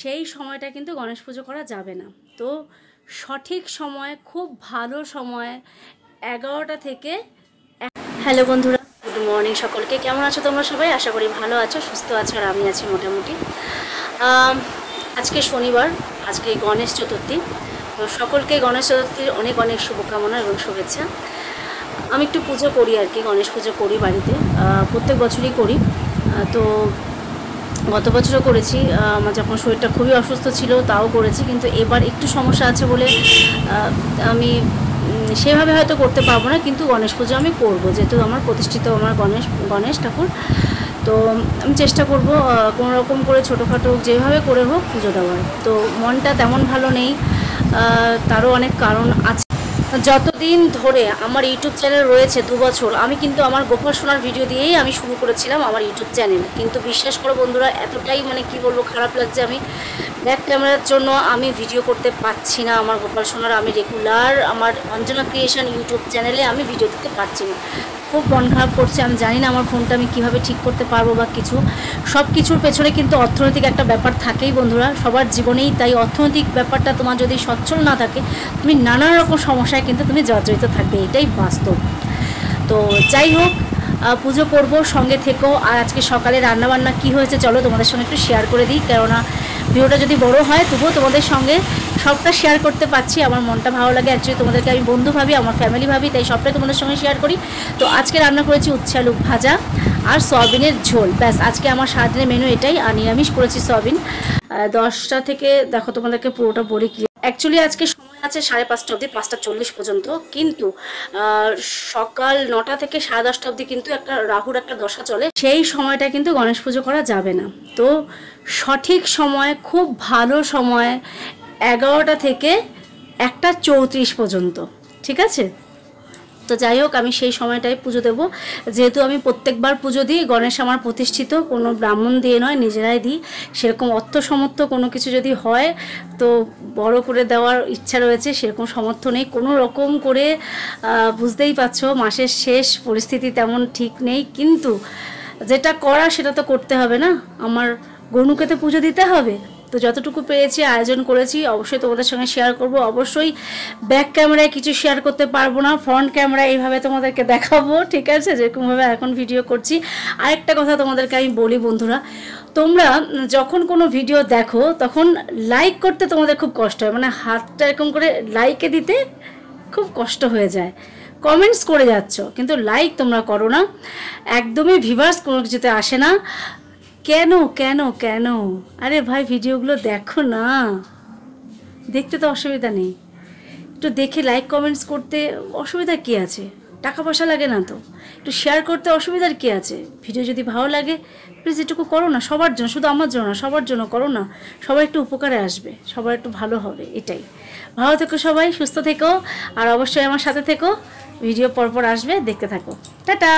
সেই সময়টা কিন্তু গণেশ পুজো করা যাবে না। তো সঠিক সময়, খুব ভালো সময় 11টা থেকে। হ্যালো বন্ধুরা, গুড মর্নিং সকলকে। কেমন আছো তোমরা সবাই? আশা করি ভালো আছো, সুস্থ আছো, আর আমি আছি মোটামুটি। আজকে শনিবার, আজকে গণেশ চতুর্থী। তো সকলকে গণেশ চতুর্থীর অনেক অনেক শুভকামনা এবং শুভেচ্ছা। আমি একটু পুজো করি আর কি, গণেশ পুজো করি বাড়িতে, প্রত্যেক বছরই করি। তো গত বছরও করেছি, আমার যখন শরীরটা খুবই অসুস্থ ছিল তাও করেছি, কিন্তু এবার একটু সমস্যা আছে বলে আমি সেভাবে হয়তো করতে পারবো না, কিন্তু গণেশ পুজো আমি করবো, যেহেতু আমার প্রতিষ্ঠিত আমার গণেশ ঠাকুর। তো আমি চেষ্টা করব কোনো রকম করে ছোটোখাটো যেভাবে করে হোক পুজো দেওয়ার। তো মনটা তেমন ভালো নেই, তারও অনেক কারণ আছে। যতদিন ধরে আমার ইউটিউব চ্যানেল রয়েছে 2 বছর, আমি কিন্তু আমার গোপাল সোনার ভিডিও দিয়েই আমি শুরু করেছিলাম আমার ইউটিউব চ্যানেল। কিন্তু বিশ্বাস করো বন্ধুরা, এতটাই কি বলবো, খারাপ লাগছে। আমি ব্যাক ক্যামেরার জন্য আমি ভিডিও করতে পারছি না আমার গোপাল সোনার। আমি রেগুলার আমার অঞ্জনা ক্রিয়েশন ইউটিউব চ্যানেলে আমি ভিডিও দিতে পারছি না, খুব মন খারাপ করছে। আমি জানি না আমার ফোনটা আমি কীভাবে ঠিক করতে পারবো বা কিছু। সব কিছুর পেছনে কিন্তু অর্থনৈতিক একটা ব্যাপার থাকেই বন্ধুরা, সবার জীবনেই তাই। অর্থনৈতিক ব্যাপারটা তোমার যদি সচ্ছল না থাকে, তুমি নানা রকম সমস্যায় কিন্তু তুমি জর্জরিত থাকবে, এটাই বাস্তব। তো যাই হোক, পুজো করব, সঙ্গে থেকো। আর আজকে সকালে রান্নাবান্না কি হয়েছে চলো তোমাদের সঙ্গে একটু শেয়ার করে দিই, কেননা ভিডিওটা যদি বড় হয় তবুও তোমাদের সঙ্গে সবটা শেয়ার করতে পারছি। আমার মনটা ভালো লাগে, অ্যাকচুয়ালি তোমাদেরকে আমি বন্ধু ভাবি, আমার ফ্যামিলি ভাবি, তাই সবটাই তোমাদের সঙ্গে শেয়ার করি। তো আজকে রান্না করেছি উচ্ছে আলু ভাজা আর সয়াবিনের ঝোল, ব্যাস। আজকে আমার সারাদিনের মেনু এটাই। আর নিরামিষ করেছি সয়াবিন। 10টা থেকে দেখো তোমাদেরকে পুরোটা বলি কি। অ্যাকচুয়ালি আজকে সময় আছে 5:30 অবধি, 5:40 পর্যন্ত, কিন্তু সকাল 9টা থেকে 10:30 অবধি কিন্তু একটা রাহুর একটা দশা চলে, সেই সময়টা কিন্তু গণেশ পুজো করা যাবে না। তো সঠিক সময়, খুব ভালো সময় 11টা থেকে 1:34 পর্যন্ত, ঠিক আছে? তো যাই হোক, আমি সেই সময়টাই পুজো দেব। যেহেতু আমি প্রত্যেকবার পুজো দিই, গণেশ আমার প্রতিষ্ঠিত, কোনো ব্রাহ্মণ দিয়ে নয়, নিজেরাই দিই। সেরকম অর্থ সমর্থ কোনো কিছু যদি হয় তো বড় করে দেওয়ার ইচ্ছা রয়েছে, সেরকম সামর্থ্য নেই কোনো রকম করে। বুঝতেই পারছো, মাসের শেষ, পরিস্থিতি তেমন ঠিক নেই, কিন্তু যেটা করা সেটা তো করতে হবে না, আমার গনুকে তো পুজো দিতে হবে। তো যতটুকু পেরেছি আয়োজন করেছি, অবশ্যই তোমাদের সঙ্গে শেয়ার করব। অবশ্যই ব্যাক ক্যামেরায় কিছু শেয়ার করতে পারবো না, ফ্রন্ট ক্যামেরা এইভাবে তোমাদেরকে দেখাবো, ঠিক আছে, যেরকমভাবে এখন ভিডিও করছি। আরেকটা কথা তোমাদেরকে আমি বলি বন্ধুরা, তোমরা যখন কোনো ভিডিও দেখো তখন লাইক করতে তোমাদের খুব কষ্ট হয়, হাতটা এরকম করে লাইকে দিতে খুব কষ্ট হয়ে যায়। কমেন্টস করে যাচ্ছ কিন্তু লাইক তোমরা করো না, একদমই ভিউয়ার্স কোনো কিছুতে আসে না। কেন কেন কেন? আরে ভাই, ভিডিওগুলো দেখো না, দেখতে তো অসুবিধা নেই, একটু দেখে লাইক কমেন্টস করতে অসুবিধা কী আছে? টাকা পয়সা লাগে না তো, একটু শেয়ার করতে অসুবিধার কী আছে? ভিডিও যদি ভালো লাগে প্লিজ এটুকু করো না, সবার জন্য, শুধু আমার জন্য না, সবার জন্য করো না। সবাই একটু উপকারে আসবে, সবার একটু ভালো হবে, এটাই। ভালো থেকো সবাই, সুস্থ থেকো, আর অবশ্যই আমার সাথে থেকো। ভিডিও পরপর আসবে, দেখতে থাকো। টাটা।